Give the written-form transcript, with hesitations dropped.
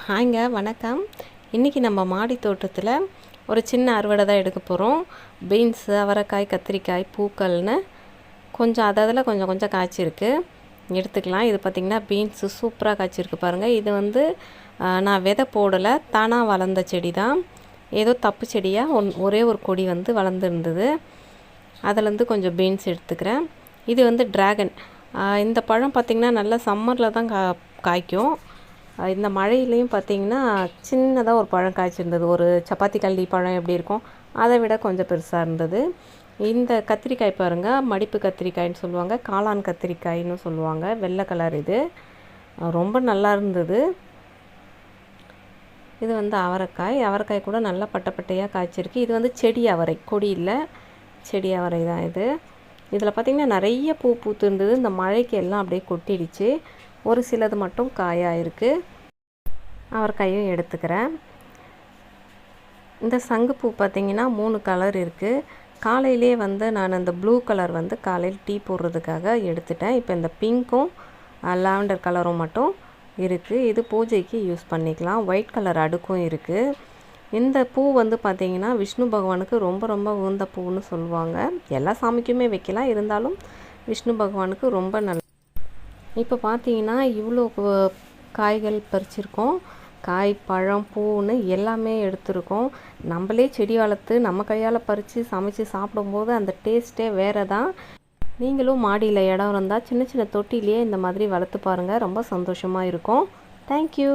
ஹாய்ங்க, வணக்கம். இன்றைக்கி நம்ம மாடி தோட்டத்தில் ஒரு சின்ன அறுவடை தான் எடுக்க போகிறோம். பீன்ஸு, அவரைக்காய், கத்திரிக்காய், பூக்கள்னு கொஞ்சம் அதில் கொஞ்சம் கொஞ்சம் காய்ச்சிருக்கு, எடுத்துக்கலாம். இது பார்த்திங்கன்னா பீன்ஸு சூப்பராக காய்ச்சிருக்கு பாருங்கள். இது நான் விதை போடலை, தானாக வளர்ந்த செடி தான். ஏதோ தப்பு செடியாக ஒரே ஒரு கொடி வளர்ந்துருந்தது. அதிலேருந்து கொஞ்சம் பீன்ஸ் எடுத்துக்கிறேன். இது ட்ராகன். இந்த பழம் பார்த்திங்கன்னா நல்லா சம்மரில் தான் காய்க்கும். இந்த மழையிலையும் பார்த்திங்கன்னா சின்னதாக ஒரு பழம் காய்ச்சிருந்தது. ஒரு சப்பாத்தி கல்லி பழம் எப்படி இருக்கும், அதை விட கொஞ்சம் பெருசாக இருந்தது. இந்த கத்திரிக்காய் பாருங்கள், மடிப்பு கத்திரிக்காய்ன்னு சொல்லுவாங்க, காளான் கத்திரிக்காய்னு சொல்லுவாங்க. வெள்ளை கலர். இது ரொம்ப நல்லா இருந்தது. இது அவரைக்காய் கூட நல்லா பட்டையாக காய்ச்சிருக்கு. இது செடி அவரை, கொடி இல்லை, செடி அவரை தான் இது. இதில் பார்த்திங்கன்னா நிறைய பூ பூத்து இருந்தது. இந்த மழைக்கு எல்லாம் அப்படியே கொட்டிடுச்சு. ஒரு சிலது மட்டும் காயாயிருக்கு. அவரைக்காயும் எடுத்துக்கிறேன். இந்த சங்குப்பூ பார்த்திங்கன்னா 3 கலர் இருக்குது. காலையிலே நான் அந்த ப்ளூ கலர் காலையில் டீ போடுறதுக்காக எடுத்துட்டேன். இப்போ இந்த பிங்க்கும் லாவெண்டர் கலரும் மட்டும் இருக்குது. இது பூஜைக்கு யூஸ் பண்ணிக்கலாம். ஒயிட் கலர் அடுக்கும் இருக்குது. இந்த பூ பார்த்திங்கன்னா விஷ்ணு பகவானுக்கு ரொம்ப ரொம்ப உகந்த பூன்னு சொல்லுவாங்க. எல்லா சாமிக்குமே வைக்கலாம், இருந்தாலும் விஷ்ணு பகவானுக்கு ரொம்ப நல்ல. இப்போ பார்த்திங்கன்னா இவ்வளோ காய்கள் பறிச்சிருக்கோம். காய், பழம், பூன்னு எல்லாமே எடுத்துருக்கோம். நம்மளே செடி வளர்த்து நம்ம கையால் பறித்து சமைச்சு சாப்பிடும்போது அந்த டேஸ்ட்டே வேறு தான். நீங்களும் மாடியில் இடம் இருந்தால் சின்ன சின்ன தொட்டிலேயே இந்த மாதிரி வளர்த்து பாருங்கள், ரொம்ப சந்தோஷமாக இருக்கும். தேங்க்யூ.